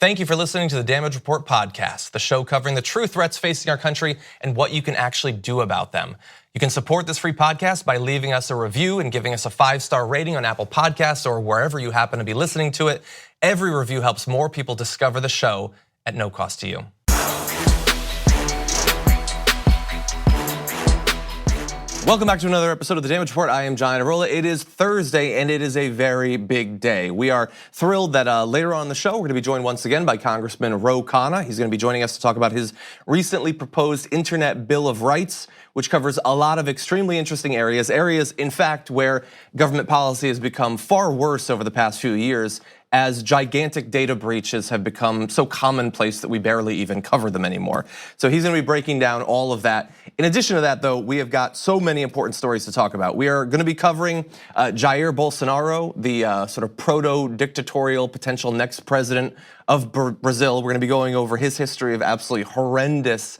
Thank you for listening to the Damage Report podcast, the show covering the true threats facing our country and what you can actually do about them. You can support this free podcast by leaving us a review and giving us a 5-star rating on Apple Podcasts or wherever you happen to be listening to it. Every review helps more people discover the show at no cost to you. Welcome back to another episode of the Damage Report. I am John Iadarola. It is Thursday and it is a very big day. We are thrilled that later on in the show we're going to be joined once again by Congressman Ro Khanna. He's going to be joining us to talk about his recently proposed Internet Bill of Rights, which covers a lot of extremely interesting areas, in fact, where government policy has become far worse over the past few years as gigantic data breaches have become so commonplace that we barely even cover them anymore. So he's going to be breaking down all of that. In addition to that, though, we have got so many important stories to talk about. We are going to be covering Jair Bolsonaro, the sort of proto-dictatorial potential next president of Brazil. We're going to be going over his history of absolutely horrendous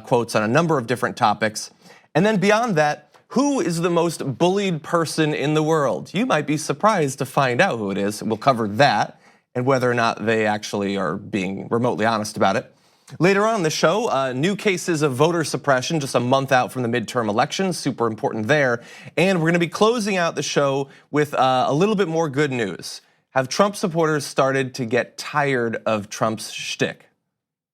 quotes on a number of different topics. And then beyond that, who is the most bullied person in the world? You might be surprised to find out who it is. We'll cover that and whether or not they actually are being remotely honest about it. Later on in the show, new cases of voter suppression just a month out from the midterm elections, super important there. And we're gonna be closing out the show with a little bit more good news. Have Trump supporters started to get tired of Trump's shtick?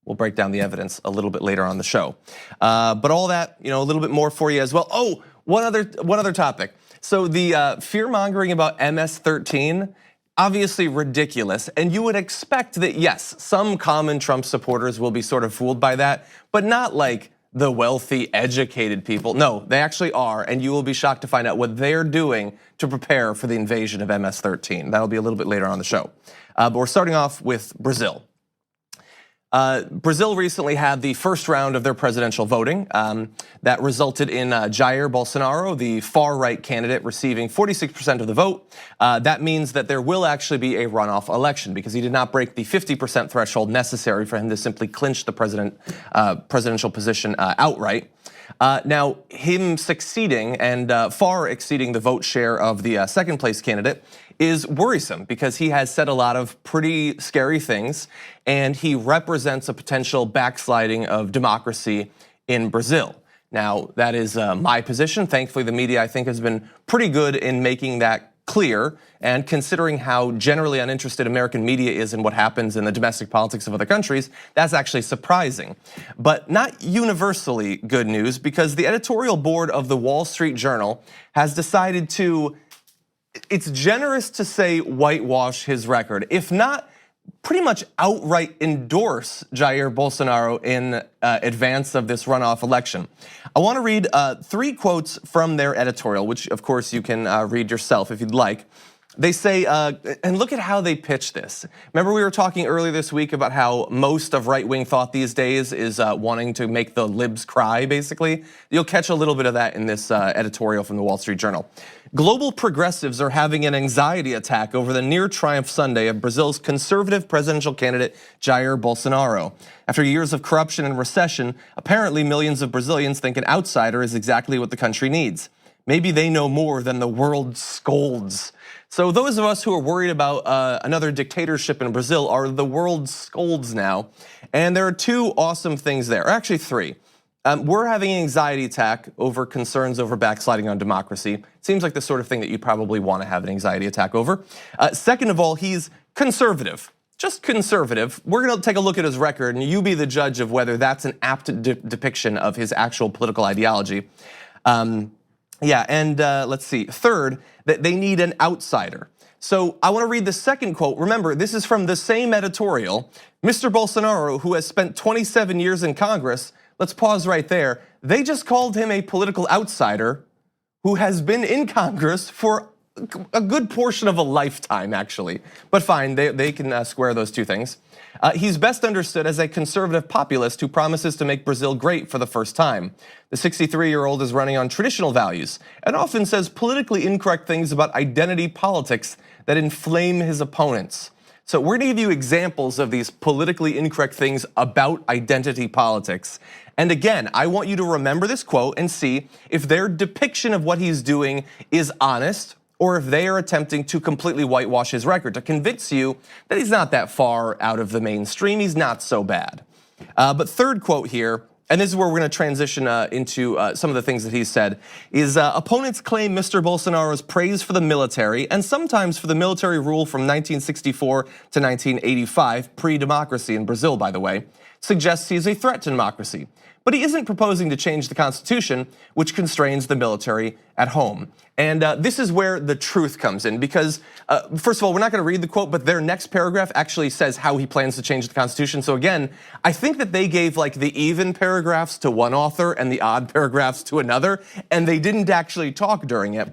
We'll break down the evidence a little bit later on the show. But all that, a little bit more for you as well. Oh, one other topic. So the fear-mongering about MS-13, obviously ridiculous. And you would expect that, yes, some common Trump supporters will be sort of fooled by that, but not like the wealthy, educated people. No, they actually are, and you will be shocked to find out what they're doing to prepare for the invasion of MS-13. That'll be a little bit later on the show. But we're starting off with Brazil. Brazil recently had the first round of their presidential voting that resulted in Jair Bolsonaro, the far-right candidate, receiving 46% of the vote. That means that there will actually be a runoff election because he did not break the 50% threshold necessary for him to simply clinch the presidential position outright. Now, him succeeding and far exceeding the vote share of the second place candidate is worrisome because he has said a lot of pretty scary things and he represents a potential backsliding of democracy in Brazil. Now, that is my position. Thankfully, the media, I think, has been pretty good in making that clear, and considering how generally uninterested American media is in what happens in the domestic politics of other countries, that's actually surprising. But not universally good news, because the editorial board of the Wall Street Journal has decided to, it's generous to say, whitewash his record, if not pretty much outright endorse Jair Bolsonaro in advance of this runoff election. I want to read 3 quotes from their editorial, which of course you can read yourself if you'd like. They say, and look at how they pitch this. Remember we were talking earlier this week about how most of right-wing thought these days is wanting to make the libs cry, basically? You'll catch a little bit of that in this editorial from the Wall Street Journal. Global progressives are having an anxiety attack over the near triumph Sunday of Brazil's conservative presidential candidate, Jair Bolsonaro. After years of corruption and recession, apparently millions of Brazilians think an outsider is exactly what the country needs. Maybe they know more than the world scolds. So those of us who are worried about another dictatorship in Brazil are the world scolds now. And there are 2 awesome things there, or actually 3. We're having an anxiety attack over concerns over backsliding on democracy. Seems like the sort of thing that you probably want to have an anxiety attack over. Second of all, he's conservative, just conservative. We're gonna take a look at his record and you be the judge of whether that's an apt depiction of his actual political ideology. Yeah, and let's see, third, that they need an outsider. So I want to read the second quote. Remember, this is from the same editorial. Mr. Bolsonaro, who has spent 27 years in Congress, let's pause right there. They just called him a political outsider who has been in Congress for a good portion of a lifetime, actually. But fine, they can square those 2 things. He's best understood as a conservative populist who promises to make Brazil great for the first time. The 63-year-old is running on traditional values and often says politically incorrect things about identity politics that inflame his opponents. So we're gonna give you examples of these politically incorrect things about identity politics. And again, I want you to remember this quote and see if their depiction of what he's doing is honest or if they are attempting to completely whitewash his record, to convince you that he's not that far out of the mainstream, he's not so bad. But third quote here, and this is where we're going to transition into some of the things that he said, is opponents claim Mr. Bolsonaro's praise for the military, and sometimes for the military rule from 1964 to 1985, pre-democracy in Brazil, by the way, suggests he is a threat to democracy. But he isn't proposing to change the Constitution, which constrains the military at home. And this is where the truth comes in, because first of all, we're not going to read the quote, but their next paragraph actually says how he plans to change the Constitution. So again, I think that they gave like the even paragraphs to one author and the odd paragraphs to another, and they didn't actually talk during it.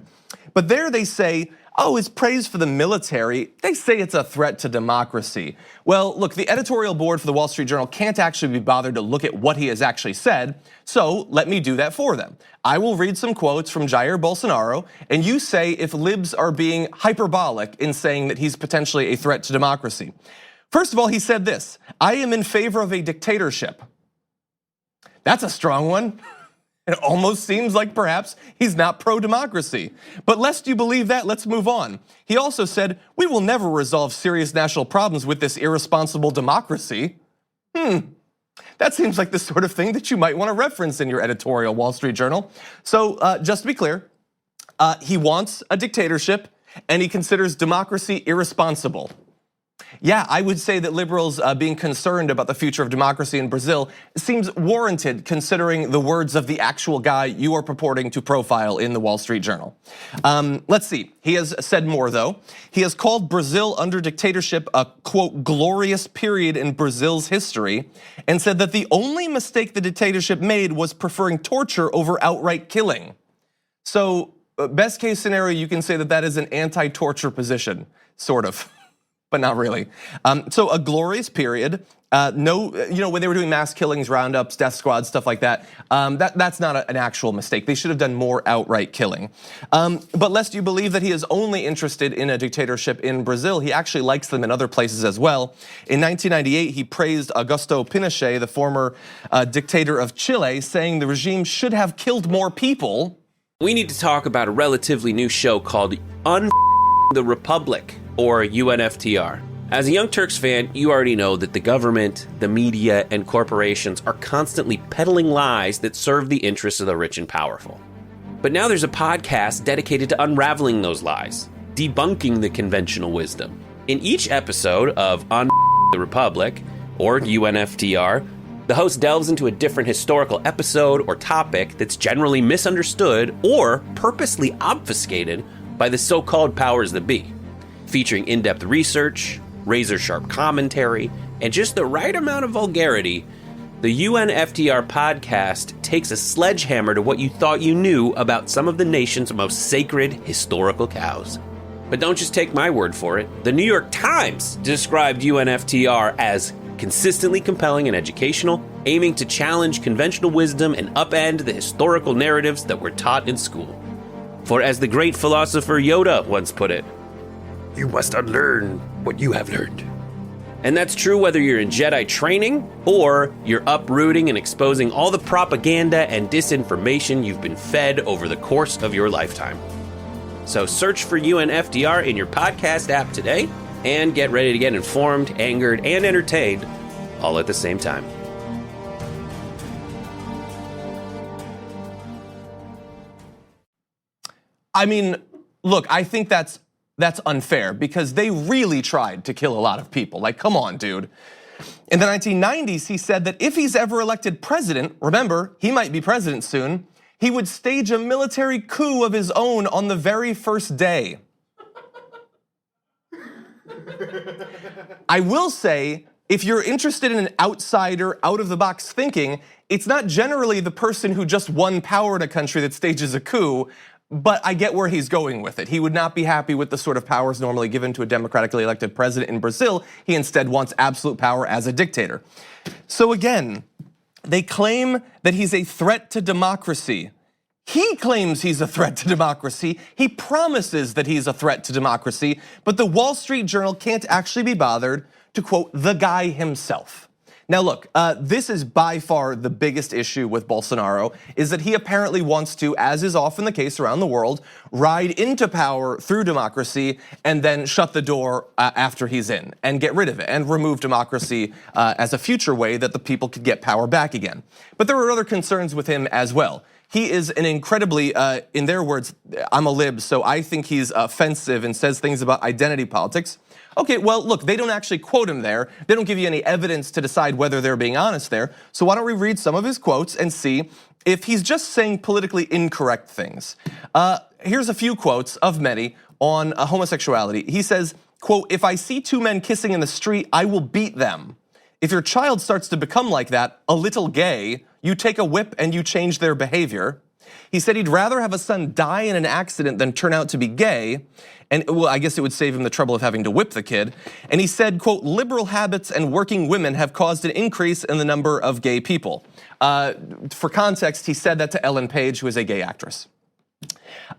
But there they say, oh, his praise for the military, they say it's a threat to democracy. Well, look, the editorial board for the Wall Street Journal can't actually be bothered to look at what he has actually said, so let me do that for them. I will read some quotes from Jair Bolsonaro, and you say if libs are being hyperbolic in saying that he's potentially a threat to democracy. First of all, he said this: I am in favor of a dictatorship. That's a strong one. It almost seems like perhaps he's not pro-democracy. But lest you believe that, let's move on. He also said, we will never resolve serious national problems with this irresponsible democracy. That seems like the sort of thing that you might want to reference in your editorial, Wall Street Journal. So just to be clear, he wants a dictatorship and he considers democracy irresponsible. Yeah, I would say that liberals being concerned about the future of democracy in Brazil seems warranted considering the words of the actual guy you are purporting to profile in the Wall Street Journal. Let's see, he has said more though. He has called Brazil under dictatorship a quote, glorious period in Brazil's history, and said that the only mistake the dictatorship made was preferring torture over outright killing. So best case scenario, you can say that that is an anti-torture position, sort of. But not really. So a glorious period. No, when they were doing mass killings, roundups, death squads, stuff like that, that's not an actual mistake. They should have done more outright killing. But lest you believe that he is only interested in a dictatorship in Brazil, he actually likes them in other places as well. In 1998, he praised Augusto Pinochet, the former dictator of Chile, saying the regime should have killed more people. We need to talk about a relatively new show called the Republic, or UNFTR. As a Young Turks fan, you already know that the government, the media, and corporations are constantly peddling lies that serve the interests of the rich and powerful. But now there's a podcast dedicated to unraveling those lies, debunking the conventional wisdom. In each episode of the Republic, or UNFTR, the host delves into a different historical episode or topic that's generally misunderstood or purposely obfuscated by the so-called powers that be. Featuring in-depth research, razor-sharp commentary, and just the right amount of vulgarity, the UNFTR podcast takes a sledgehammer to what you thought you knew about some of the nation's most sacred historical cows. But don't just take my word for it. The New York Times described UNFTR as consistently compelling and educational, aiming to challenge conventional wisdom and upend the historical narratives that were taught in school. For as the great philosopher Yoda once put it, you must unlearn what you have learned. And that's true whether you're in Jedi training or you're uprooting and exposing all the propaganda and disinformation you've been fed over the course of your lifetime. So search for UNFTR in your podcast app today and get ready to get informed, angered, and entertained all at the same time. I mean, look, I think that's unfair because they really tried to kill a lot of people. Like, come on, dude. In the 1990s, he said that if he's ever elected president, remember, he might be president soon, he would stage a military coup of his own on the very first day. I will say, if you're interested in an outsider, out-of-the-box thinking, it's not generally the person who just won power in a country that stages a coup. But I get where he's going with it. He would not be happy with the sort of powers normally given to a democratically elected president in Brazil. He instead wants absolute power as a dictator. So again, they claim that he's a threat to democracy. He claims he's a threat to democracy. He promises that he's a threat to democracy, but the Wall Street Journal can't actually be bothered to quote the guy himself. Now look, this is by far the biggest issue with Bolsonaro, is that he apparently wants to, as is often the case around the world, ride into power through democracy and then shut the door after he's in and get rid of it and remove democracy as a future way that the people could get power back again. But there are other concerns with him as well. He is an incredibly, in their words, I'm a lib, so I think he's offensive and says things about identity politics. Okay, well, look, they don't actually quote him there. They don't give you any evidence to decide whether they're being honest there. So why don't we read some of his quotes and see if he's just saying politically incorrect things. Here's a few quotes of many on homosexuality. He says, quote, "If I see two men kissing in the street, I will beat them. If your child starts to become like that, a little gay, you take a whip and you change their behavior." He said he'd rather have a son die in an accident than turn out to be gay. And well, I guess it would save him the trouble of having to whip the kid. And he said, quote, "Liberal habits and working women have caused an increase in the number of gay people." For context, he said that to Ellen Page, who is a gay actress.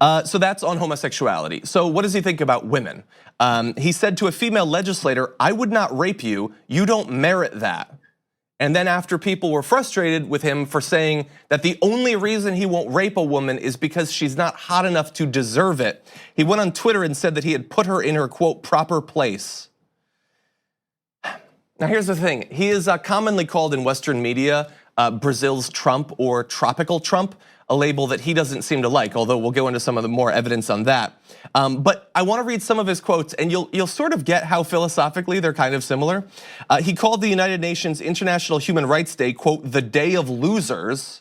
So that's on homosexuality. So what does he think about women? He said to a female legislator, "I would not rape you. You don't merit that." And then after people were frustrated with him for saying that the only reason he won't rape a woman is because she's not hot enough to deserve it, he went on Twitter and said that he had put her in her, quote, proper place. Now here's the thing, he is commonly called in Western media Brazil's Trump or tropical Trump, a label that he doesn't seem to like, although we'll go into some of the more evidence on that. But I wanna read some of his quotes and you'll sort of get how philosophically they're kind of similar. He called the United Nations International Human Rights Day, quote, "the day of losers."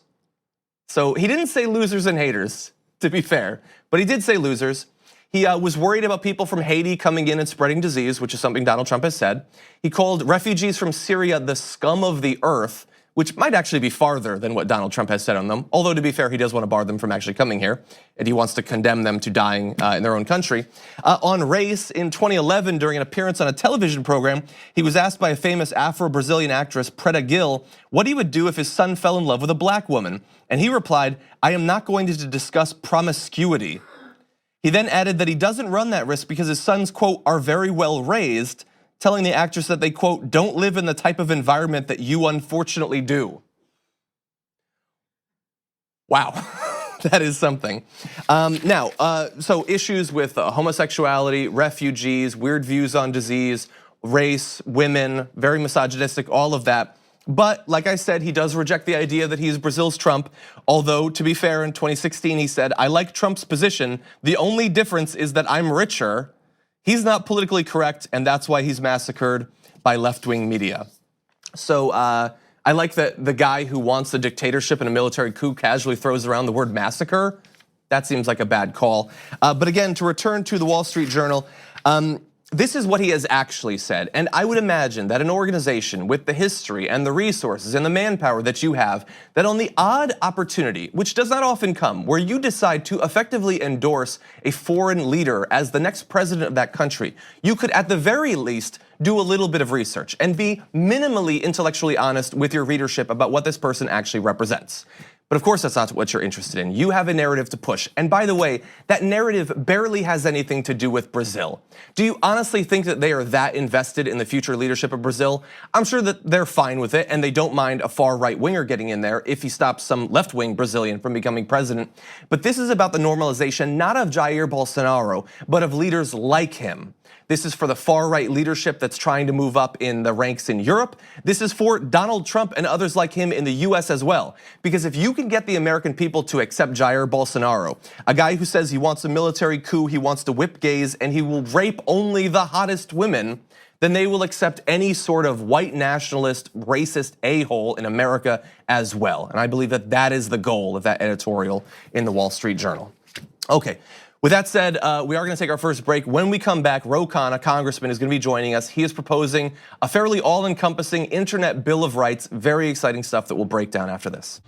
So he didn't say losers and haters, to be fair, but he did say losers. He was worried about people from Haiti coming in and spreading disease, which is something Donald Trump has said. He called refugees from Syria the scum of the earth, which might actually be farther than what Donald Trump has said on them. Although to be fair, he does want to bar them from actually coming here, and he wants to condemn them to dying in their own country. On race, in 2011, during an appearance on a television program, he was asked by a famous Afro-Brazilian actress, Preta Gil, what he would do if his son fell in love with a black woman. And he replied, "I am not going to discuss promiscuity." He then added that he doesn't run that risk because his sons, quote, "are very well raised," telling the actress that they, quote, "don't live in the type of environment that you unfortunately do." Wow, that is something. So issues with homosexuality, refugees, weird views on disease, race, women, very misogynistic, all of that. But like I said, he does reject the idea that he's Brazil's Trump. Although, to be fair, in 2016, he said, "I like Trump's position. The only difference is that I'm richer." He's not politically correct, and that's why he's massacred by left-wing media. So I like that the guy who wants a dictatorship and a military coup casually throws around the word massacre. That seems like a bad call. But again, to return to the Wall Street Journal, this is what he has actually said. And I would imagine that an organization with the history and the resources and the manpower that you have, that on the odd opportunity, which does not often come, where you decide to effectively endorse a foreign leader as the next president of that country, you could at the very least do a little bit of research and be minimally intellectually honest with your readership about what this person actually represents. But of course, that's not what you're interested in. You have a narrative to push. And by the way, that narrative barely has anything to do with Brazil. Do you honestly think that they are that invested in the future leadership of Brazil? I'm sure that they're fine with it and they don't mind a far right winger getting in there if he stops some left wing Brazilian from becoming president. But this is about the normalization, not of Jair Bolsonaro, but of leaders like him. This is for the far-right leadership that's trying to move up in the ranks in Europe. This is for Donald Trump and others like him in the US as well. Because if you can get the American people to accept Jair Bolsonaro, a guy who says he wants a military coup, he wants to whip gays, and he will rape only the hottest women, then they will accept any sort of white nationalist, racist a-hole in America as well. And I believe that that is the goal of that editorial in the Wall Street Journal. Okay. With that said, we are gonna take our first break. When we come back, Ro Khanna, Congressman, is gonna be joining us. He is proposing a fairly all-encompassing internet bill of rights. Very exciting stuff that we'll break down after this.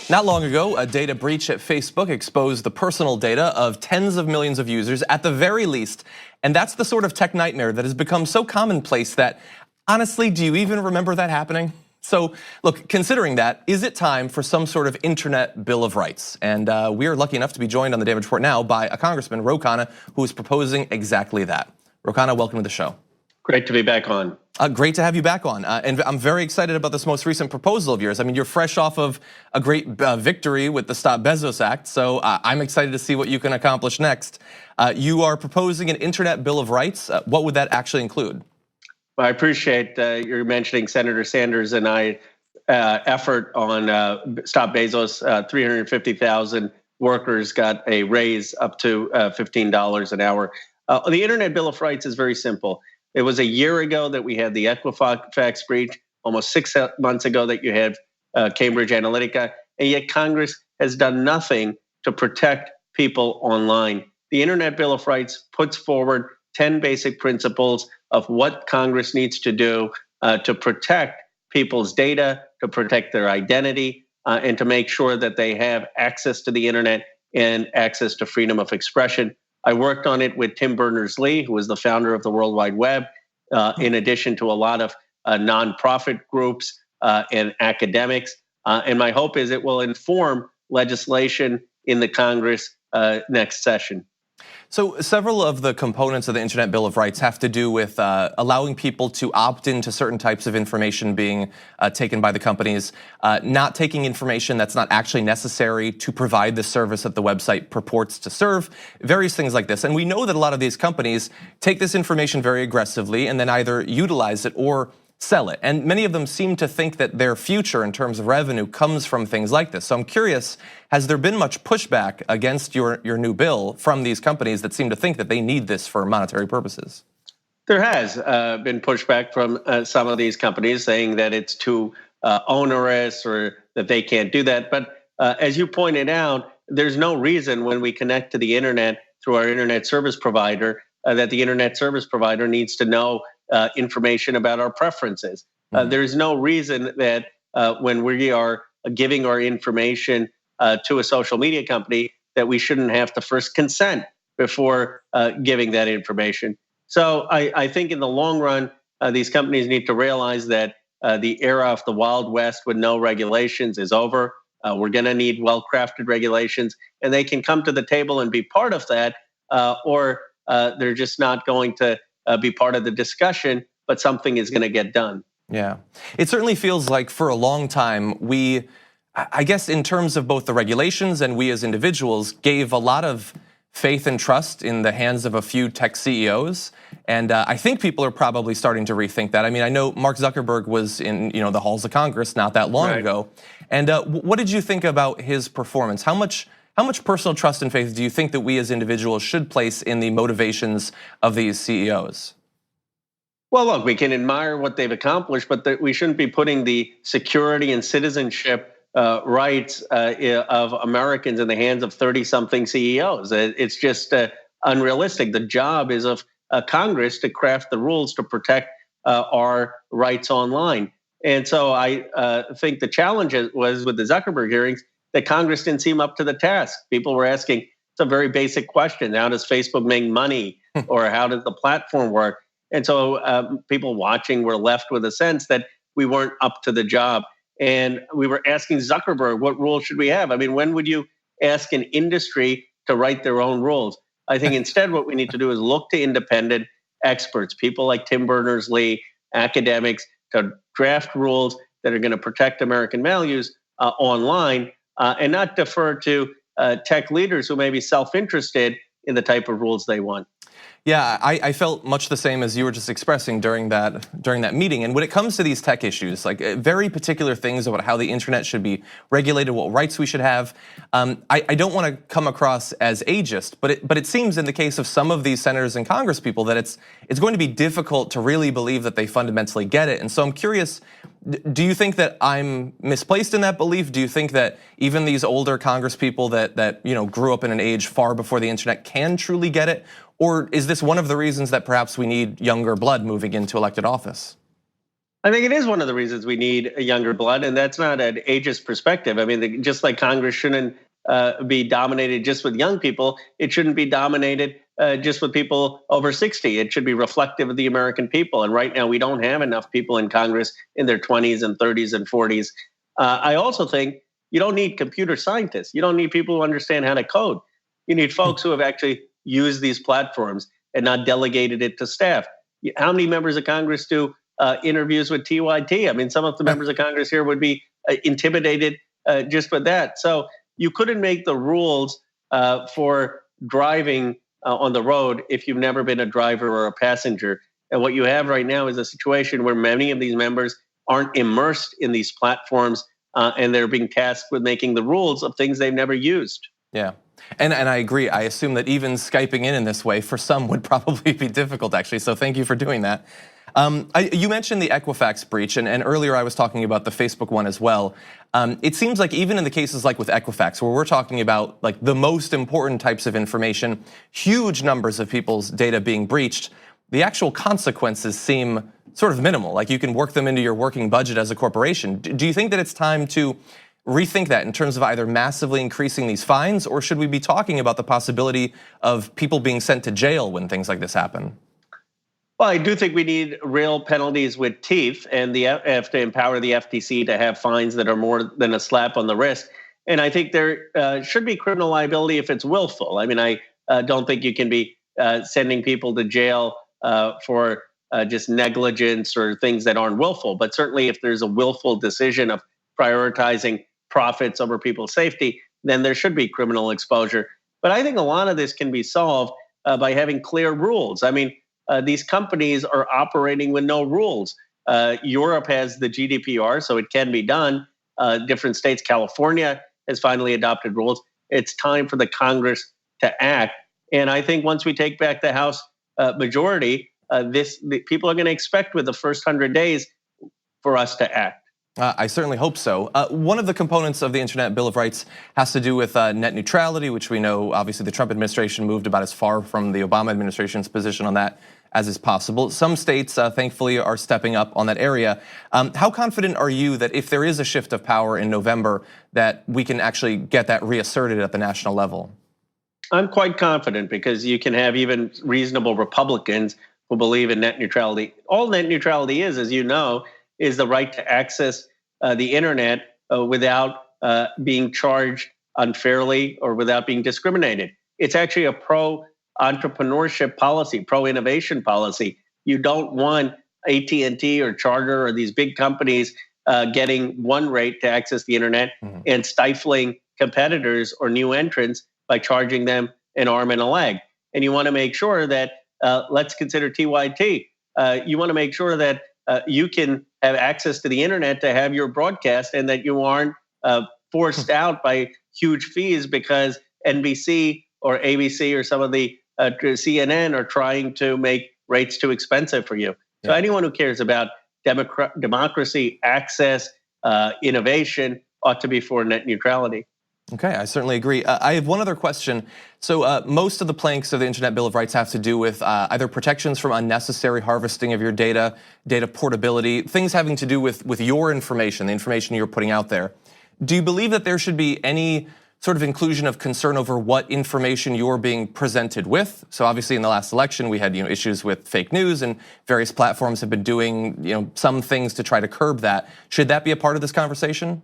Not long ago, a data breach at Facebook exposed the personal data of tens of millions of users at the very least. And that's the sort of tech nightmare that has become so commonplace that, honestly, do you even remember that happening? So look, considering that, is it time for some sort of internet bill of rights? And we are lucky enough to be joined on the David Report now by a Congressman, Ro Khanna, who is proposing exactly that. Ro Khanna, welcome to the show. Great to be back on. Great to have you back on. And I'm very excited about this most recent proposal of yours. I mean, you're fresh off of a great victory with the Stop Bezos Act, so I'm excited to see what you can accomplish next. You are proposing an internet bill of rights. What would that actually include? Well, I appreciate you're mentioning Senator Sanders and I effort on Stop Bezos. 350,000 workers got a raise up to $15 an hour. The Internet Bill of Rights is very simple. It was a year ago that we had the Equifax breach, almost 6 months ago that you had Cambridge Analytica, and yet Congress has done nothing to protect people online. The Internet Bill of Rights puts forward 10 basic principles of what Congress needs to do to protect people's data, to protect their identity, and to make sure that they have access to the internet and access to freedom of expression. I worked on it with Tim Berners-Lee, who was the founder of the World Wide Web, in addition to a lot of nonprofit groups and academics. And my hope is it will inform legislation in the Congress next session. So several of the components of the Internet Bill of Rights have to do with allowing people to opt into certain types of information being taken by the companies, not taking information that's not actually necessary to provide the service that the website purports to serve, various things like this. And we know that a lot of these companies take this information very aggressively and then either utilize it or sell it. And many of them seem to think that their future in terms of revenue comes from things like this. So I'm curious, has there been much pushback against your new bill from these companies that seem to think that they need this for monetary purposes? There has been pushback from some of these companies saying that it's too onerous or that they can't do that. But as you pointed out, there's no reason when we connect to the internet through our internet service provider that the internet service provider needs to know information about our preferences. There's no reason that when we are giving our information to a social media company that we shouldn't have to first consent before giving that information. So I think in the long run, these companies need to realize that the era of the Wild West with no regulations is over. We're going to need well-crafted regulations, and they can come to the table and be part of that, or they're just not going to be part of the discussion, but something is going to get done. Yeah, it certainly feels like for a long time, I guess in terms of both the regulations and we as individuals, gave a lot of faith and trust in the hands of a few tech CEOs. And I think people are probably starting to rethink that. I mean, I know Mark Zuckerberg was in the halls of Congress not that long ago. And what did you think about his performance? How much personal trust and faith do you think that we as individuals should place in the motivations of these CEOs? Well, look, we can admire what they've accomplished, but we shouldn't be putting the security and citizenship rights of Americans in the hands of 30-something CEOs. It's just unrealistic. The job is of Congress to craft the rules to protect our rights online. And so I think the challenge was with the Zuckerberg hearings that Congress didn't seem up to the task. People were asking, it's a very basic question. How does Facebook make money? Or how does the platform work? And so people watching were left with a sense that we weren't up to the job. And we were asking Zuckerberg, what rules should we have? I mean, when would you ask an industry to write their own rules? I think instead what we need to do is look to independent experts, people like Tim Berners-Lee, academics, to draft rules that are going to protect American values online and not defer to tech leaders who may be self-interested in the type of rules they want. Yeah, I felt much the same as you were just expressing during that meeting. And when it comes to these tech issues, like very particular things about how the internet should be regulated, what rights we should have, I don't want to come across as ageist, but it seems in the case of some of these senators and Congress people that it's going to be difficult to really believe that they fundamentally get it. And so I'm curious, do you think that I'm misplaced in that belief? Do you think that even these older Congress people that grew up in an age far before the internet can truly get it? Or is this one of the reasons that perhaps we need younger blood moving into elected office? I think it is one of the reasons we need a younger blood, and that's not an ageist perspective. I mean, just like Congress shouldn't be dominated just with young people, it shouldn't be dominated just with people over 60. It should be reflective of the American people. And right now, we don't have enough people in Congress in their 20s and 30s and 40s. I also think you don't need computer scientists. You don't need people who understand how to code. You need folks who have actually used these platforms and not delegated it to staff. How many members of Congress do interviews with TYT? I mean, some of the members of Congress here would be intimidated just with that. So you couldn't make the rules for driving on the road if you've never been a driver or a passenger. And what you have right now is a situation where many of these members aren't immersed in these platforms and they're being tasked with making the rules of things they've never used. Yeah. And I agree. I assume that even Skyping in this way for some would probably be difficult, actually. So thank you for doing that. You mentioned the Equifax breach, and earlier I was talking about the Facebook one as well. It seems like even in the cases like with Equifax, where we're talking about like the most important types of information, huge numbers of people's data being breached, the actual consequences seem sort of minimal. Like you can work them into your working budget as a corporation. Do you think that it's time to rethink that in terms of either massively increasing these fines, or should we be talking about the possibility of people being sent to jail when things like this happen? Well, I do think we need real penalties with teeth, and have to empower the FTC to have fines that are more than a slap on the wrist. And I think there should be criminal liability if it's willful. I mean, I don't think you can be sending people to jail for just negligence or things that aren't willful. But certainly if there's a willful decision of prioritizing profits over people's safety, then there should be criminal exposure. But I think a lot of this can be solved by having clear rules. I mean, these companies are operating with no rules. Europe has the GDPR, so it can be done. Different states, California has finally adopted rules. It's time for the Congress to act. And I think once we take back the House majority, people are going to expect with the first 100 days for us to act. I certainly hope so. One of the components of the Internet Bill of Rights has to do with net neutrality, which we know obviously the Trump administration moved about as far from the Obama administration's position on that as is possible. Some states, thankfully, are stepping up on that area. How confident are you that if there is a shift of power in November, that we can actually get that reasserted at the national level? I'm quite confident because you can have even reasonable Republicans who believe in net neutrality. All net neutrality is, as you know, is the right to access the internet without being charged unfairly or without being discriminated. It's actually a pro-entrepreneurship policy, pro-innovation policy. You don't want AT&T or Charter or these big companies getting one rate to access the internet and stifling competitors or new entrants by charging them an arm and a leg. And you want to make sure that, let's consider TYT. You want to make sure that you can have access to the internet to have your broadcast and that you aren't forced out by huge fees because NBC or ABC or some of the CNN are trying to make rates too expensive for you. So anyone who cares about democracy, access, innovation ought to be for net neutrality. Okay, I certainly agree. I have one other question. So most of the planks of the Internet Bill of Rights have to do with either protections from unnecessary harvesting of your data, data portability, things having to do with your information, the information you're putting out there. Do you believe that there should be any sort of inclusion of concern over what information you're being presented with? So obviously in the last election, we had issues with fake news, and various platforms have been doing some things to try to curb that. Should that be a part of this conversation?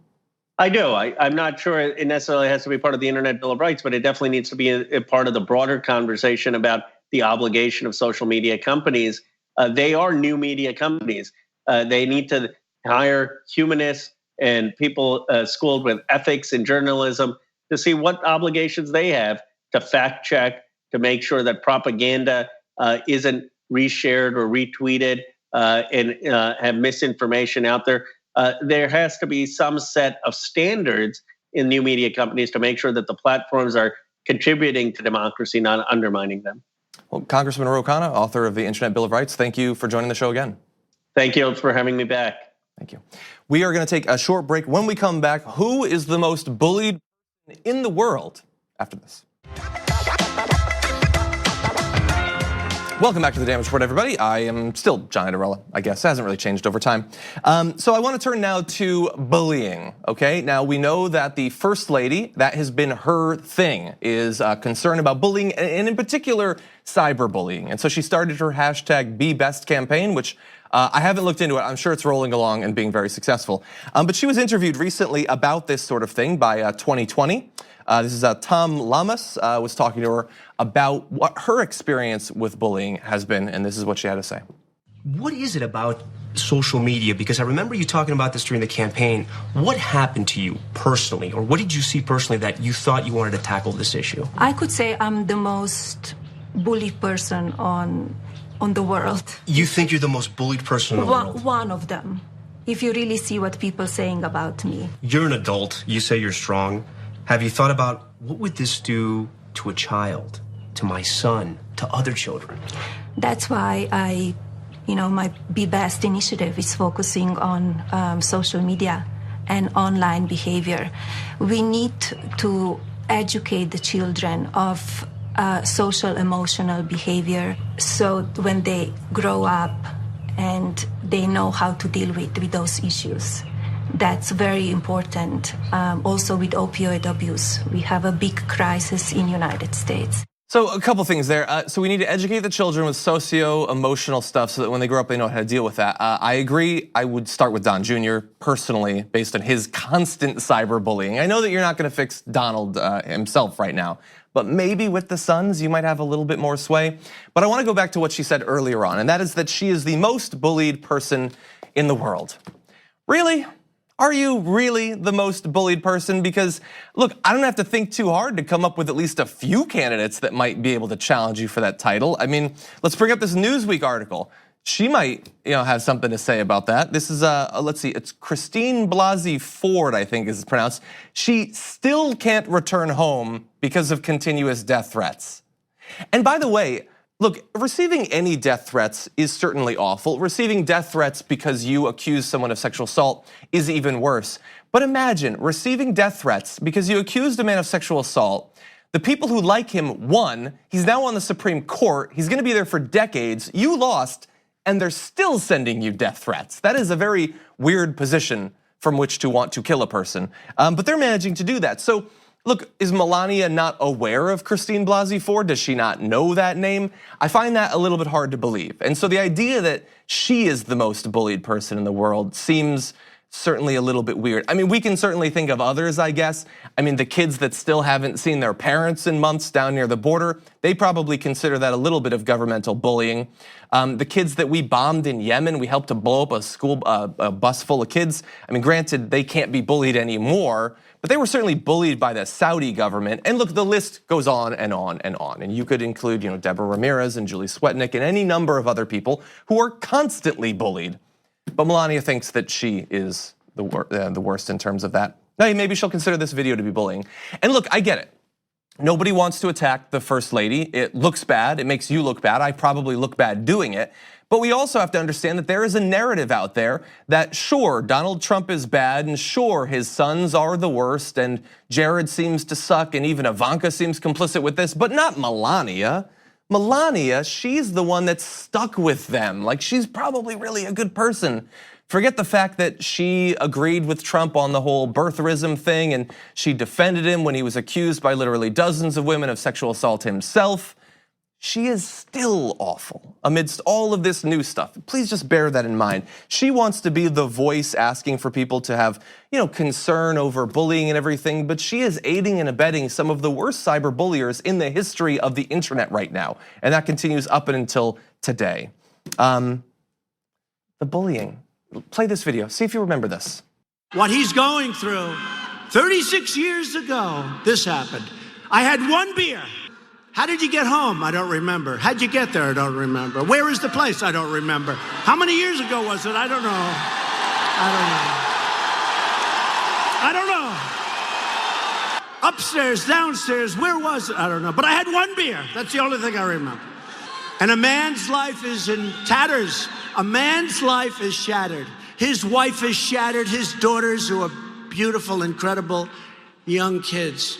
I do. I'm not sure it necessarily has to be part of the Internet Bill of Rights, but it definitely needs to be a part of the broader conversation about the obligation of social media companies. They are new media companies. They need to hire humanists and people schooled with ethics and journalism to see what obligations they have to fact check, to make sure that propaganda isn't reshared or retweeted and have misinformation out there. There has to be some set of standards in new media companies to make sure that the platforms are contributing to democracy, not undermining them. Well, Congressman Ro Khanna, author of the Internet Bill of Rights, thank you for joining the show again. Thank you for having me back. Thank you. We are going to take a short break. When we come back, who is the most bullied person in the world? After this. Welcome back to the Damage Report, everybody. I am still John Idarella, I guess. It hasn't really changed over time. So I want to turn now to bullying, okay? Now, we know that the First Lady, that has been her thing, is concerned about bullying, and in particular, cyberbullying. And so she started her hashtag #BeBest campaign, which I haven't looked into it. I'm sure it's rolling along and being very successful. But she was interviewed recently about this sort of thing by 2020. This is Tom Lamas was talking to her about what her experience with bullying has been, and this is what she had to say. What is it about social media? Because I remember you talking about this during the campaign. What happened to you personally, or what did you see personally that you thought you wanted to tackle this issue? I could say I'm the most bullied person on the world. You think you're the most bullied person in the world? One of them, if you really see what people are saying about me. You're an adult. You say you're strong. Have you thought about what would this do to a child, to my son, to other children? That's why my #BeBest initiative is focusing on social media and online behavior. We need to educate the children of social emotional behavior, so when they grow up and they know how to deal with those issues. That's very important. Also with opioid abuse, we have a big crisis in the United States. So a couple things there. So we need to educate the children with socio-emotional stuff so that when they grow up, they know how to deal with that. I agree. I would start with Don Jr. personally, based on his constant cyberbullying. I know that you're not going to fix Donald himself right now, but maybe with the sons, you might have a little bit more sway. But I want to go back to what she said earlier on, and that is that she is the most bullied person in the world. Really? Are you really the most bullied person? Because look, I don't have to think too hard to come up with at least a few candidates that might be able to challenge you for that title. I mean, let's bring up this Newsweek article. She might, have something to say about that. This is let's see, it's Christine Blasey Ford, I think is pronounced. She still can't return home because of continuous death threats. And by the way, look, receiving any death threats is certainly awful. Receiving death threats because you accuse someone of sexual assault is even worse. But imagine receiving death threats because you accused a man of sexual assault. The people who like him won. He's now on the Supreme Court. He's going to be there for decades. You lost, and they're still sending you death threats. That is a very weird position from which to want to kill a person. But they're managing to do that. So look, is Melania not aware of Christine Blasey Ford? Does she not know that name? I find that a little bit hard to believe. And so the idea that she is the most bullied person in the world seems certainly a little bit weird. I mean, we can certainly think of others, I guess. I mean, the kids that still haven't seen their parents in months down near the border, they probably consider that a little bit of governmental bullying. The kids that we bombed in Yemen, we helped to blow up a school a bus full of kids. I mean, granted, they can't be bullied anymore, but they were certainly bullied by the Saudi government. And look, the list goes on and on and on. And you could include, Deborah Ramirez and Julie Swetnick and any number of other people who are constantly bullied. But Melania thinks that she is the worst in terms of that. Now, maybe she'll consider this video to be bullying. And look, I get it. Nobody wants to attack the First Lady. It looks bad. It makes you look bad. I probably look bad doing it. But we also have to understand that there is a narrative out there that sure, Donald Trump is bad, and sure, his sons are the worst, and Jared seems to suck, and even Ivanka seems complicit with this, but not Melania. Melania, she's the one that's stuck with them. Like, she's probably really a good person. Forget the fact that she agreed with Trump on the whole birtherism thing, and she defended him when he was accused by literally dozens of women of sexual assault himself. She is still awful amidst all of this new stuff. Please just bear that in mind. She wants to be the voice asking for people to have, concern over bullying and everything, but she is aiding and abetting some of the worst cyberbulliers in the history of the internet right now. And that continues up and until today. The bullying. Play this video, see if you remember this. What he's going through, 36 years ago, this happened. I had one beer. How did you get home? I don't remember. How'd you get there? I don't remember. Where is the place? I don't remember. How many years ago was it? I don't know. I don't know. Upstairs, downstairs, where was it? I don't know. But I had one beer. That's the only thing I remember. And a man's life is in tatters. A man's life is shattered. His wife is shattered. His daughters, who are beautiful, incredible young kids.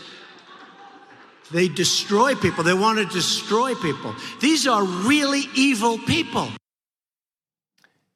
They destroy people. They want to destroy people. These are really evil people.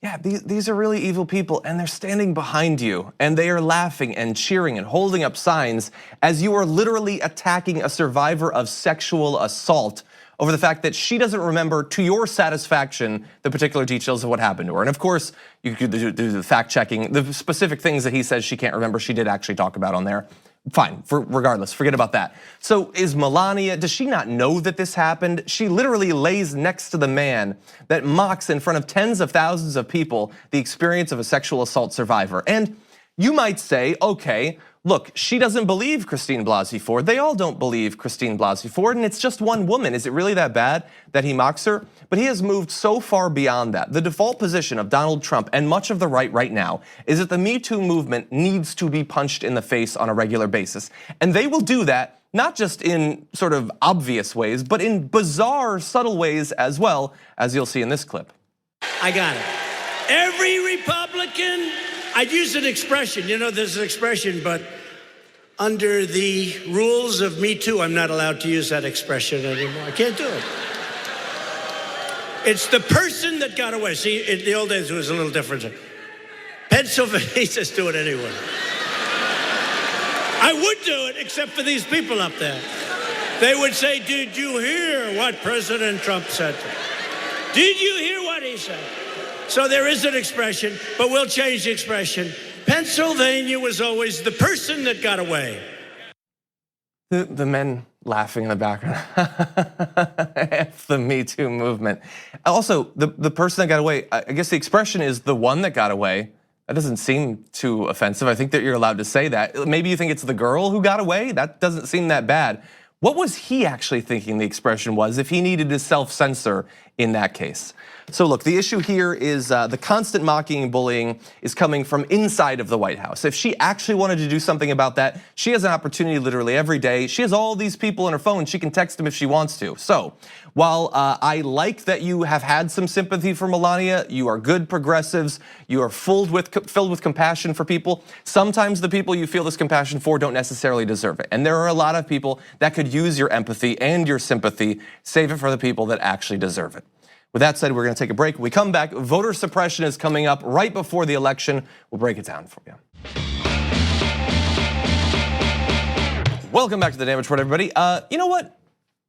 Yeah, these are really evil people, and they're standing behind you, and they are laughing and cheering and holding up signs as you are literally attacking a survivor of sexual assault over the fact that she doesn't remember, to your satisfaction, the particular details of what happened to her. And of course, you could do the fact checking, the specific things that he says she can't remember, she did actually talk about on there. Fine, regardless, forget about that. So is Melania, does she not know that this happened? She literally lays next to the man that mocks in front of tens of thousands of people the experience of a sexual assault survivor. And you might say, okay, look, she doesn't believe Christine Blasey Ford. They all don't believe Christine Blasey Ford, and it's just one woman. Is it really that bad that he mocks her? But he has moved so far beyond that. The default position of Donald Trump and much of the right now is that the Me Too movement needs to be punched in the face on a regular basis. And they will do that not just in sort of obvious ways, but in bizarre, subtle ways as well, as you'll see in this clip. I got it. Every Republican, I'd use an expression, you know, there's an expression, but under the rules of Me Too, I'm not allowed to use that expression anymore. I can't do it. It's the person that got away. See, in the old days, it was a little different. Pennsylvania, he says do it anyway. I would do it, except for these people up there. They would say, did you hear what President Trump said? Did you hear what he said? So there is an expression, but we'll change the expression. Pennsylvania was always the person that got away. The men laughing in the background. F the Me Too movement. Also, the person that got away, I guess the expression is the one that got away. That doesn't seem too offensive. I think that you're allowed to say that. Maybe you think it's the girl who got away. That doesn't seem that bad. What was he actually thinking the expression was if he needed to self-censor in that case? So look, the issue here is the constant mocking and bullying is coming from inside of the White House. If she actually wanted to do something about that, she has an opportunity literally every day. She has all these people on her phone. She can text them if she wants to. So while I like that you have had some sympathy for Melania, you are good progressives, you are filled with compassion for people. Sometimes the people you feel this compassion for don't necessarily deserve it. And there are a lot of people that could use your empathy and your sympathy. Save it for the people that actually deserve it. With that said, we're going to take a break. When we come back, voter suppression is coming up right before the election. We'll break it down for you. Welcome back to the Damage Report, everybody. You know what?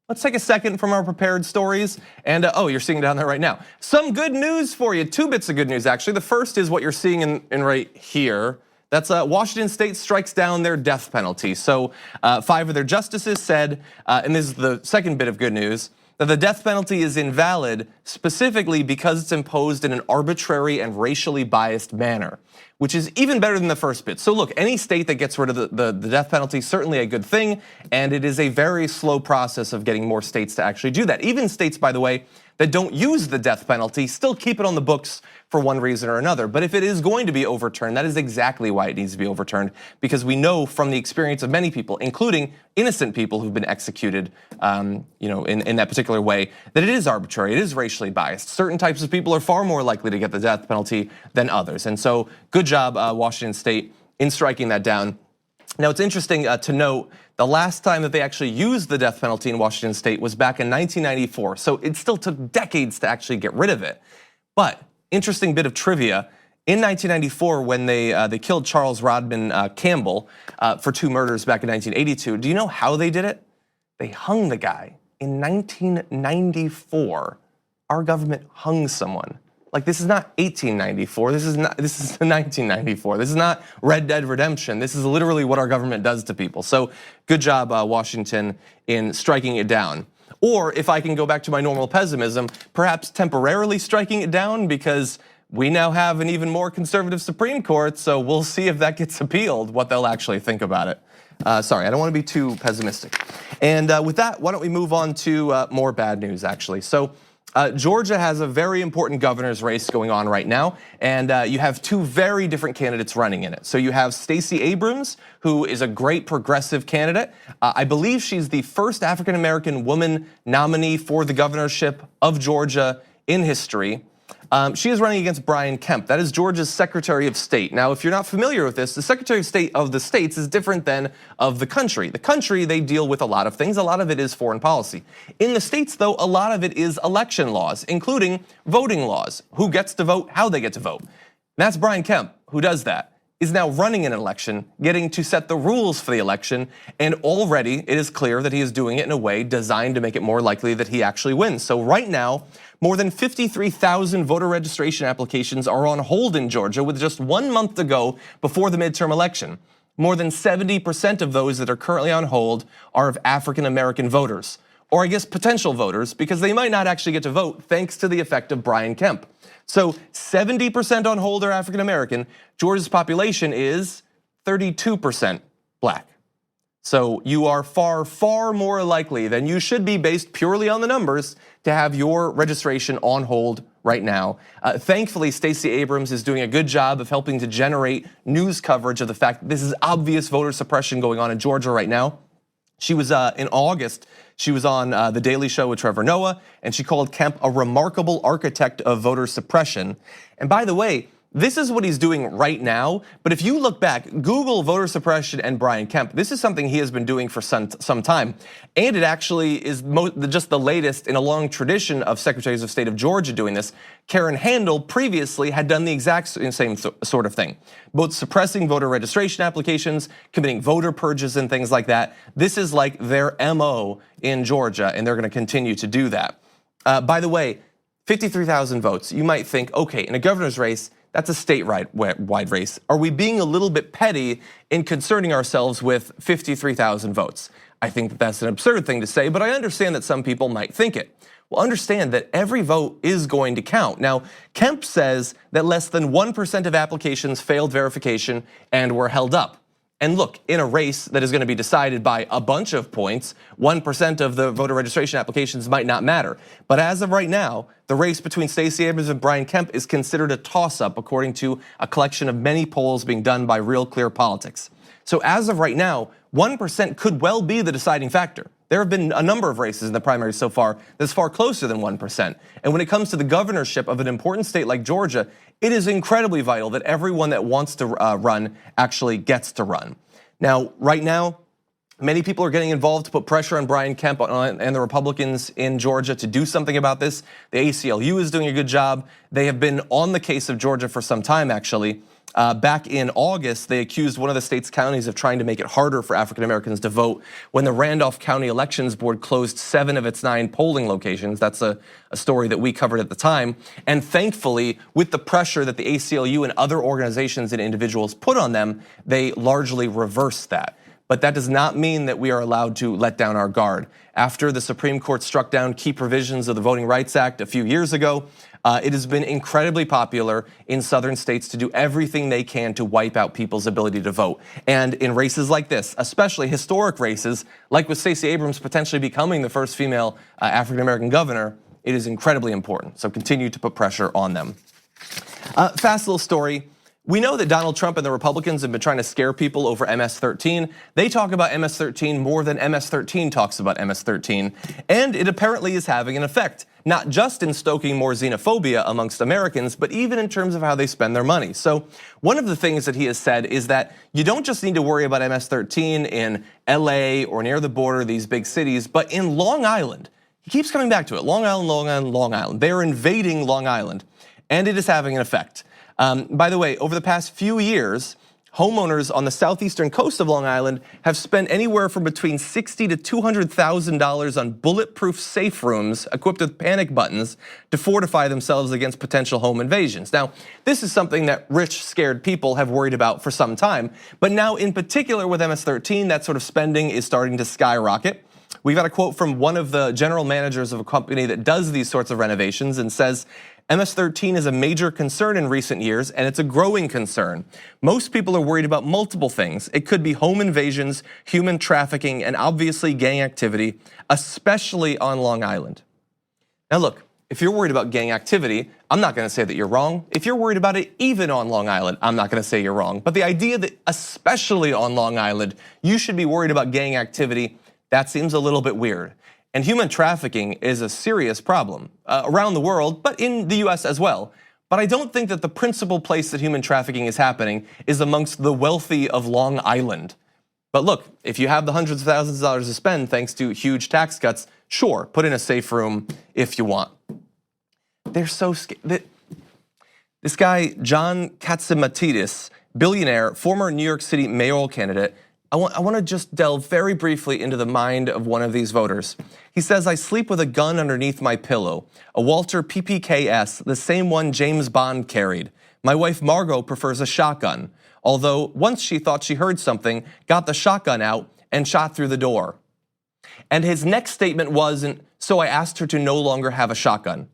Let's take a second from our prepared stories. And oh, you're seeing down there right now. Some good news for you. Two bits of good news, actually. The first is what you're seeing in right here. That's Washington State strikes down their death penalty. So 5 of their justices said, and this is the second bit of good news, that the death penalty is invalid specifically because it's imposed in an arbitrary and racially biased manner, which is even better than the first bit. So look, any state that gets rid of the death penalty is certainly a good thing, and it is a very slow process of getting more states to actually do that. Even states, by the way, that don't use the death penalty still keep it on the books for one reason or another. But if it is going to be overturned, that is exactly why it needs to be overturned, because we know from the experience of many people, including innocent people who've been executed, in that particular way, that it is arbitrary, it is racially biased. Certain types of people are far more likely to get the death penalty than others. And so good job, Washington State, in striking that down. Now, it's interesting to note the last time that they actually used the death penalty in Washington State was back in 1994. So it still took decades to actually get rid of it. But interesting bit of trivia, in 1994 when they killed Charles Rodman Campbell for 2 murders back in 1982, do you know how they did it? They hung the guy. In 1994, our government hung someone. Like, this is not 1894, this is 1994. This is not Red Dead Redemption. This is literally what our government does to people. So good job, Washington, in striking it down. Or if I can go back to my normal pessimism, perhaps temporarily striking it down, because we now have an even more conservative Supreme Court, so we'll see if that gets appealed, what they'll actually think about it. Sorry, I don't want to be too pessimistic. And with that, why don't we move on to more bad news, actually. So Georgia has a very important governor's race going on right now, and you have 2 very different candidates running in it. So you have Stacey Abrams, who is a great progressive candidate. I believe she's the first African-American woman nominee for the governorship of Georgia in history. She is running against Brian Kemp. That is Georgia's Secretary of State. Now, if you're not familiar with this, the Secretary of State of the states is different than of the country. The country, they deal with a lot of things. A lot of it is foreign policy. In the states, though, a lot of it is election laws, including voting laws. Who gets to vote, how they get to vote. And that's Brian Kemp who does that. Is now running an election, getting to set the rules for the election, and already it is clear that he is doing it in a way designed to make it more likely that he actually wins. So right now, more than 53,000 voter registration applications are on hold in Georgia with just 1 month to go before the midterm election. More than 70% of those that are currently on hold are of African American voters, or I guess potential voters, because they might not actually get to vote thanks to the effect of Brian Kemp. So 70% on hold are African American. Georgia's population is 32% black. So you are far, far more likely than you should be based purely on the numbers to have your registration on hold right now. Thankfully, Stacey Abrams is doing a good job of helping to generate news coverage of the fact that this is obvious voter suppression going on in Georgia right now. She was in August, she was on The Daily Show with Trevor Noah, and she called Kemp a remarkable architect of voter suppression. And by the way, this is what he's doing right now, but if you look back, Google voter suppression and Brian Kemp, this is something he has been doing for some time. And it actually is just the latest in a long tradition of secretaries of state of Georgia doing this. Karen Handel previously had done the exact same sort of thing, both suppressing voter registration applications, committing voter purges and things like that. This is like their MO in Georgia, and they're gonna continue to do that. By the way, 53,000 votes. You might think, okay, in a governor's race, that's a statewide race. Are we being a little bit petty in concerning ourselves with 53,000 votes? I think that that's an absurd thing to say, but I understand that some people might think it. Well, understand that every vote is going to count. Now, Kemp says that less than 1% of applications failed verification and were held up. And look, in a race that is going to be decided by a bunch of points, 1% of the voter registration applications might not matter. But as of right now, the race between Stacey Abrams and Brian Kemp is considered a toss-up according to a collection of many polls being done by Real Clear Politics. So as of right now, 1% could well be the deciding factor. There have been a number of races in the primaries so far that's far closer than 1%. And when it comes to the governorship of an important state like Georgia, it is incredibly vital that everyone that wants to run actually gets to run. Now, right now, many people are getting involved to put pressure on Brian Kemp and the Republicans in Georgia to do something about this. The ACLU is doing a good job. They have been on the case of Georgia for some time, actually. Back in August, they accused one of the state's counties of trying to make it harder for African Americans to vote when the Randolph County Elections Board closed 7 of its 9 polling locations. That's a story that we covered at the time. And thankfully, with the pressure that the ACLU and other organizations and individuals put on them, they largely reversed that. But that does not mean that we are allowed to let down our guard. After the Supreme Court struck down key provisions of the Voting Rights Act a few years ago, it has been incredibly popular in southern states to do everything they can to wipe out people's ability to vote. And in races like this, especially historic races, like with Stacey Abrams potentially becoming the first female African American governor, it is incredibly important. So continue to put pressure on them. Fast little story. We know that Donald Trump and the Republicans have been trying to scare people over MS-13. They talk about MS-13 more than MS-13 talks about MS-13. And it apparently is having an effect, not just in stoking more xenophobia amongst Americans, but even in terms of how they spend their money. So one of the things that he has said is that you don't just need to worry about MS-13 in LA or near the border, these big cities, but in Long Island. He keeps coming back to it, Long Island, Long Island, Long Island. They're invading Long Island, and it is having an effect. By the way, over the past few years, homeowners on the southeastern coast of Long Island have spent anywhere from between $60,000 to $200,000 on bulletproof safe rooms equipped with panic buttons to fortify themselves against potential home invasions. Now, this is something that rich, scared people have worried about for some time, but now in particular with MS-13, that sort of spending is starting to skyrocket. We got a quote from one of the general managers of a company that does these sorts of renovations and says, MS-13 is a major concern in recent years, and it's a growing concern. Most people are worried about multiple things. It could be home invasions, human trafficking, and obviously gang activity, especially on Long Island. Now look, if you're worried about gang activity, I'm not gonna say that you're wrong. If you're worried about it even on Long Island, I'm not gonna say you're wrong. But the idea that especially on Long Island, you should be worried about gang activity, that seems a little bit weird. And human trafficking is a serious problem around the world, but in the US as well. But I don't think that the principal place that human trafficking is happening is amongst the wealthy of Long Island. But look, if you have the hundreds of thousands of dollars to spend thanks to huge tax cuts, sure, put in a safe room if you want. They're so scared. This guy, John Katzimatidis, billionaire, former New York City mayoral candidate, I want to just delve very briefly into the mind of one of these voters. He says, I sleep with a gun underneath my pillow, a Walter PPKS, the same one James Bond carried. My wife Margot prefers a shotgun, although once she thought she heard something, got the shotgun out and shot through the door. And his next statement wasn't, so I asked her to no longer have a shotgun.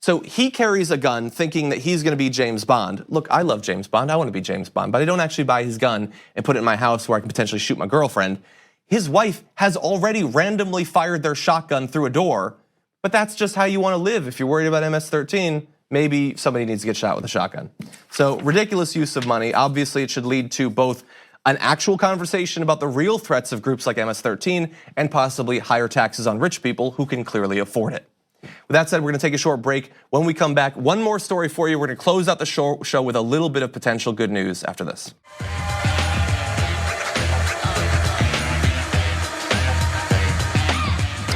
So he carries a gun thinking that he's gonna be James Bond. Look, I love James Bond, I wanna be James Bond, but I don't actually buy his gun and put it in my house where I can potentially shoot my girlfriend. His wife has already randomly fired their shotgun through a door, but that's just how you wanna live. If you're worried about MS-13, maybe somebody needs to get shot with a shotgun. So ridiculous use of money. Obviously it should lead to both an actual conversation about the real threats of groups like MS-13 and possibly higher taxes on rich people who can clearly afford it. With that said, we're gonna take a short break. When we come back, one more story for you. We're gonna close out the show with a little bit of potential good news after this.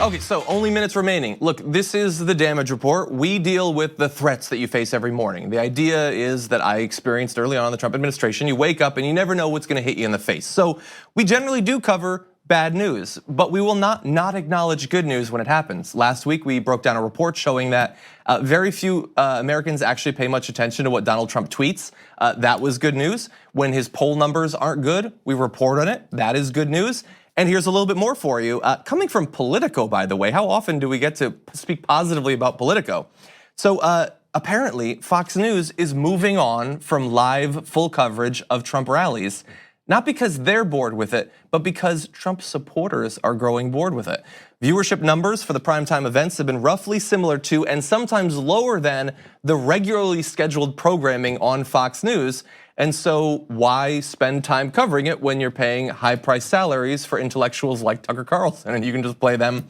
Okay, so only minutes remaining. Look, this is the damage report. We deal with the threats that you face every morning. The idea is that I experienced early on in the Trump administration, you wake up and you never know what's gonna hit you in the face. So we generally do cover bad news, but we will not acknowledge good news when it happens. Last week, we broke down a report showing that very few Americans actually pay much attention to what Donald Trump tweets. That was good news. When his poll numbers aren't good, we report on it. That is good news. And here's a little bit more for you. Coming from Politico, by the way, how often do we get to speak positively about Politico? So apparently, Fox News is moving on from live full coverage of Trump rallies. Not because they're bored with it, but because Trump supporters are growing bored with it. Viewership numbers for the primetime events have been roughly similar to and sometimes lower than the regularly scheduled programming on Fox News. And so why spend time covering it when you're paying high-priced salaries for intellectuals like Tucker Carlson and you can just play them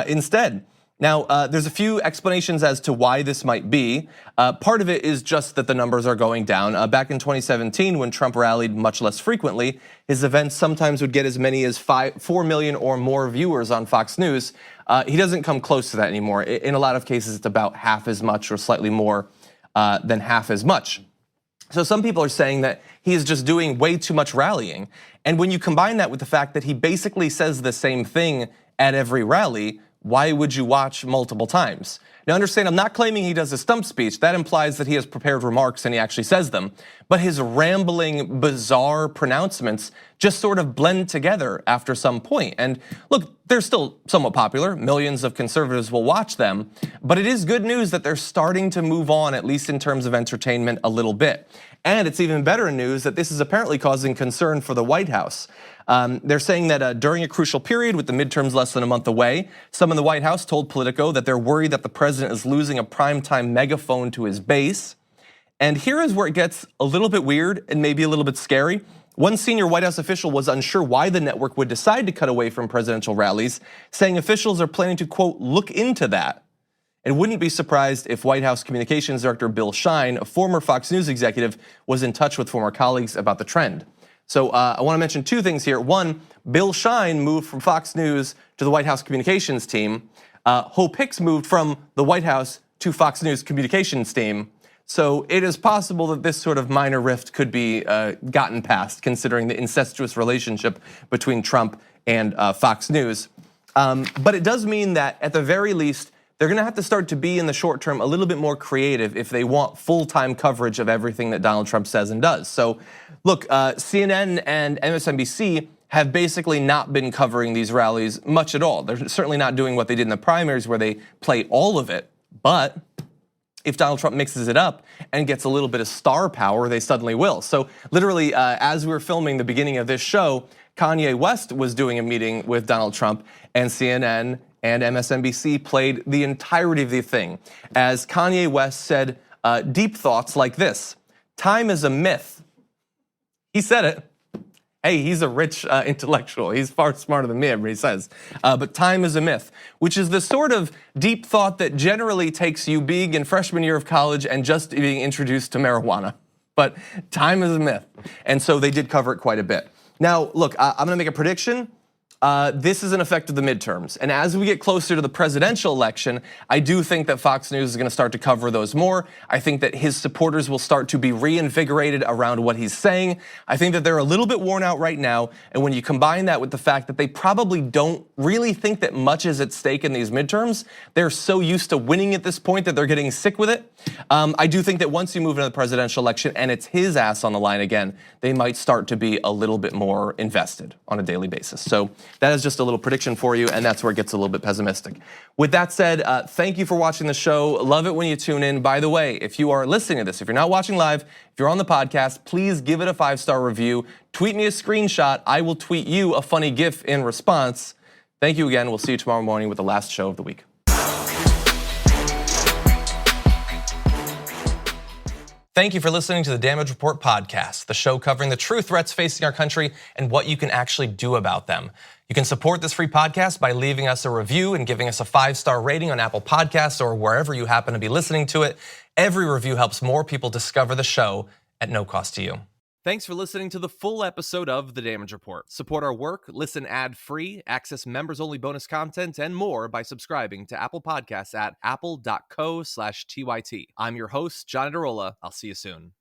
instead? Now, there's a few explanations as to why this might be. Part of it is just that the numbers are going down. Back in 2017, when Trump rallied much less frequently, his events sometimes would get as many as 4 million or more viewers on Fox News. He doesn't come close to that anymore. In a lot of cases, it's about half as much or slightly more than half as much. So some people are saying that he is just doing way too much rallying. And when you combine that with the fact that he basically says the same thing at every rally, why would you watch multiple times? Now understand, I'm not claiming he does a stump speech. That implies that he has prepared remarks and he actually says them. But his rambling, bizarre pronouncements just sort of blend together after some point. And look, they're still somewhat popular. Millions of conservatives will watch them. But it is good news that they're starting to move on, at least in terms of entertainment, a little bit. And it's even better news that this is apparently causing concern for the White House. They're saying that during a crucial period with the midterms less than a month away, some in the White House told Politico that they're worried that the president is losing a primetime megaphone to his base. And here is where it gets a little bit weird and maybe a little bit scary. One senior White House official was unsure why the network would decide to cut away from presidential rallies, saying officials are planning to, quote, look into that. And wouldn't be surprised if White House Communications Director Bill Shine, a former Fox News executive, was in touch with former colleagues about the trend. So I want to mention two things here. One, Bill Shine moved from Fox News to the White House communications team. Hope Hicks moved from the White House to Fox News communications team. So it is possible that this sort of minor rift could be gotten past, considering the incestuous relationship between Trump and Fox News. But it does mean that at the very least, they're gonna have to start to be in the short term a little bit more creative if they want full-time coverage of everything that Donald Trump says and does. So look, CNN and MSNBC have basically not been covering these rallies much at all. They're certainly not doing what they did in the primaries where they play all of it. But if Donald Trump mixes it up and gets a little bit of star power, they suddenly will. So literally, as we were filming the beginning of this show, Kanye West was doing a meeting with Donald Trump, and CNN and MSNBC played the entirety of the thing. As Kanye West said deep thoughts like this: time is a myth. He said it. Hey, he's a rich intellectual. He's far smarter than me, everybody says. But time is a myth, which is the sort of deep thought that generally takes you being in freshman year of college and just being introduced to marijuana. But time is a myth. And so they did cover it quite a bit. Now, look, I'm gonna make a prediction. This is an effect of the midterms. And as we get closer to the presidential election, I do think that Fox News is gonna start to cover those more. I think that his supporters will start to be reinvigorated around what he's saying. I think that they're a little bit worn out right now. And when you combine that with the fact that they probably don't really think that much is at stake in these midterms, they're so used to winning at this point that they're getting sick with it. I do think that once you move into the presidential election and it's his ass on the line again, they might start to be a little bit more invested on a daily basis. So that is just a little prediction for you, and that's where it gets a little bit pessimistic. With that said, thank you for watching the show. Love it when you tune in. By the way, if you are listening to this, if you're not watching live, if you're on the podcast, please give it a 5-star review. Tweet me a screenshot. I will tweet you a funny GIF in response. Thank you again. We'll see you tomorrow morning with the last show of the week. Thank you for listening to the Damage Report podcast, the show covering the true threats facing our country and what you can actually do about them. You can support this free podcast by leaving us a review and giving us a 5-star rating on Apple Podcasts or wherever you happen to be listening to it. Every review helps more people discover the show at no cost to you. Thanks for listening to the full episode of The Damage Report. Support our work, listen ad-free, access members-only bonus content, and more by subscribing to Apple Podcasts at apple.co/TYT. I'm your host, John Adarola. I'll see you soon.